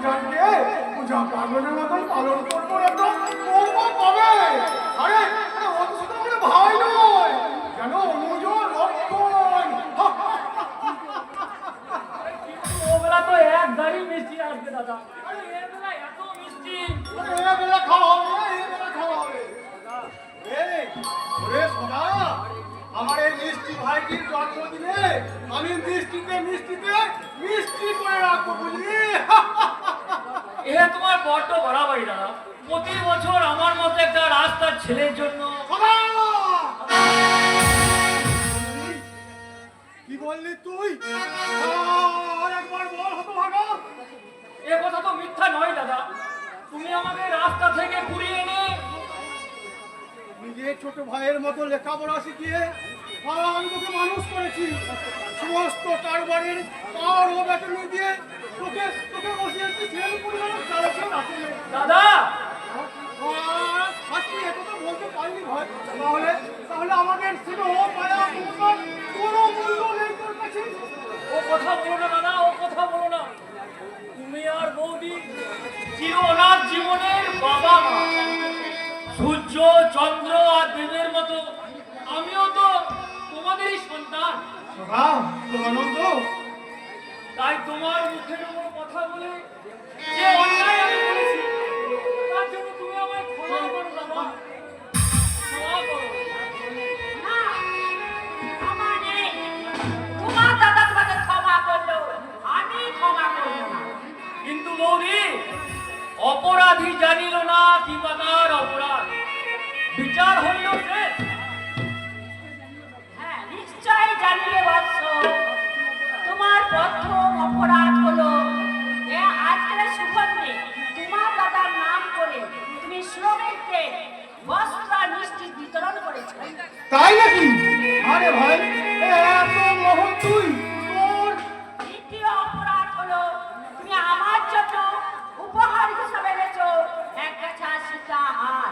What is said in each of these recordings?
অনুষ্ঠানকে পূজা পার্বণের মতন পালন করবো না তো করবো কবে? আরে অত শুধু আমার ভাই নয়, কেন অনুজ লক্ষণ। ওবেলা তো এক গাড়ি মিষ্টি আসবে দাদা, এবেলা এত মিষ্টি। এবেলা খাওয়া হবে, এবেলা খাওয়া হবে। এই ওরে সোনা, আমার এই মিষ্টি ভাইটির জন্মদিনে আমি মিষ্টিতে মিষ্টি করে রাখবো বুঝলি। এ তোমার বড্ড বাড়াবাড়ি দাদা। প্রতি বছর আমার মতো একটা রাস্তার ছেলের জন্য। কি বললি তুই? একবার বল হতভাগা। এ কথা তো মিথ্যা নয় দাদা। তুমি আমাকে রাস্তা থেকে ঘুরিয়ে এনে নিজের ছোট ভাইয়ের মতো লেখাপড়া শিখিয়ে আমি তোকে মানুষ করেছি। সমস্ত কারবারের কার ও বেতন দিয়ে তোকে তোকে বসিয়েছি সেল পরিমাণের চালাচ্ছেন আসলে দাদা। আজকে এটা তো বলতে পারিনি ভাই। তাহলে আমাদের ছিল পায়া কোনো মূল্য নেই তোর কাছে। ও কথা বলো না দাদা, ও কথা বলো না। তুমি আর বৌদি চির অনাথ জীবনের বাবা মা। সূর্য চন্দ্র আর দেবের মতো আমিও তো তোমাদেরই সন্তান। আনন্দ তাই তোমার মুখের উপর কথা বলে যে অন্যায় আমি করেছি তার জন্য তুমি আমায় ক্ষমা করো বাবা, ক্ষমা করো। না, ক্ষমা নেই। তোমার দাদা তোমাকে ক্ষমা করলো, আমি ক্ষমা করবো না। কিন্তু বৌদি, অপরাধী জানিল না কি তার অপরাধ, বিচার হইল শেষ। হ্যাঁ, নিশ্চয় জানিয়ে বৎস। তোমার প্রথম অপরাধ হলো আজকের সুবর্ণে তোমার দাদার নাম করে তুমি শ্রমিকদের বস্ত্র আর মিষ্টি বিতরণ করেছো। তাই নাকি? আরে ভাই এত মহৎ তুই। তোর দ্বিতীয় অপরাধ হলো তুমি আমার জন্য উপহার হিসাবে এনেছো এক গাছা সীতা হার।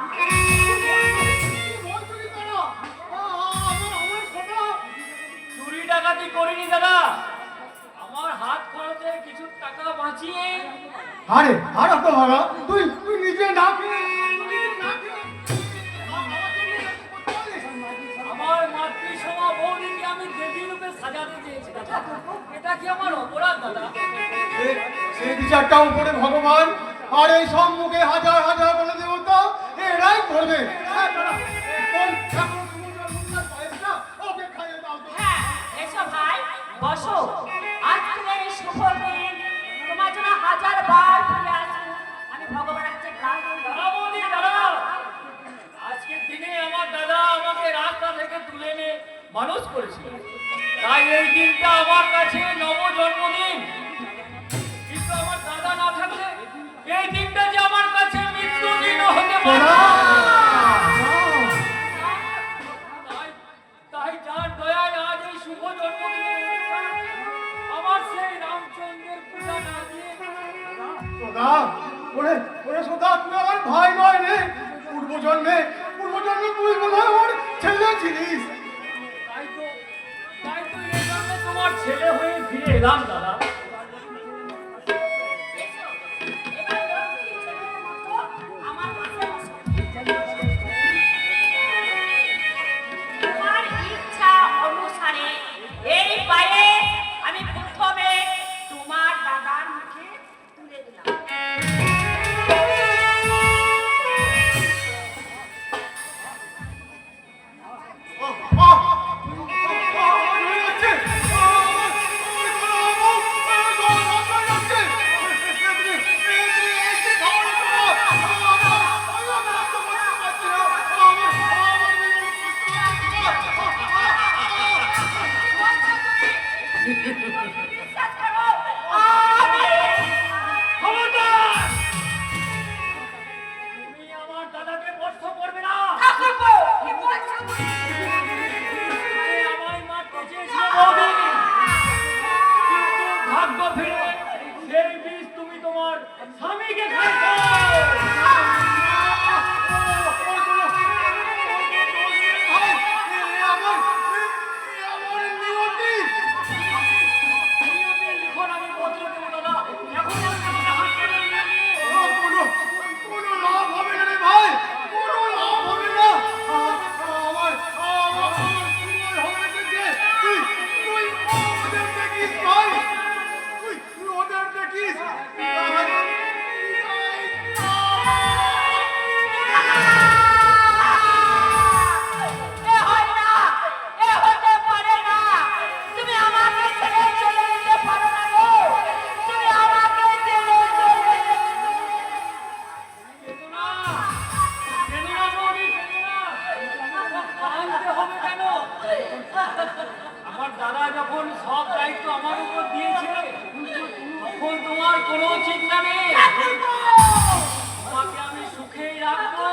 চুরি ডাকাতি করিনি দাদা, আমার হাত খরচে কিছু টাকা বাঁচিয়ে। আরে তো ভাগা তুই তুই নিজে না খেয়ে আমার মাতৃসমা বৌদিকে আমি দেবী রূপে সাজাতে চেয়েছি দাদা। এটা কি আমার অপরাধ দাদা? সেই বিচারটা উপরে ভগবান আর এই সম্মুখে হাজার হাজার বলে দেবতা এরাই করবে। হ্যাঁ, এসো ভাই, বসো। আজকের এই শুভ দিন তোমার জন্য হাজার বার ফিরে আসুন। আমি ভগবানের কাছে প্রার্থনা করি। দাদা বৌদি, দাদা, আজকের দিনে আমার দাদা আমাকে রাস্তা থেকে তুলে এনে মানুষ করেছিল, তাই এই দিনটা আমার কাছে নব জন্মদিন। কিন্তু আমার দাদা না থাকলে এই দিনটা যে আমার কাছে মৃত্যু দিন হতে পারে। তাই যার দয়ায় আজ এই শুভ জন্মদিনের অনুষ্ঠান, আমার সেই রামচন্দ্রের পূজা না দিয়ে। সোদা ওরে ওরে সোদা তুই আমার ভাই নয় রে। পূর্বজন্মে তুই মনে হয় আমার ছেলে ছিলিস। তাই তো এই জন্যে তোমার ছেলে হয়ে ফিরে এলাম দাদা। এসো, এবার লক্ষ্মী ছেলের মতো আমার পাশে বসো। তোমার ইচ্ছা অনুসারে এই পায়ে আমি প্রথমে তোমার দাদার মুখে তুলে দিলাম। বিশ্বাস করো, খবরদার! তুমি আমার দাদাকে স্পর্শ করবে না। ঠাকুরপো, কি বলছো? আমায় মারতে চেয়েছিল বৌদি, কিন্তু ভাগ্য ফিরে সেই বিষ তুমি তোমার স্বামীকে খাইছো। যখন সব দায়িত্ব আমার উপর দিয়েছে তখন তোমার কোনো চিন্তা নেই। তোমাকে আমি সুখেই রাখবো।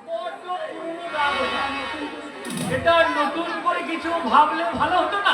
বড্ড পুরনো রাগ। এটা নতুন করে কিছু ভাবলে ভালো হতো না?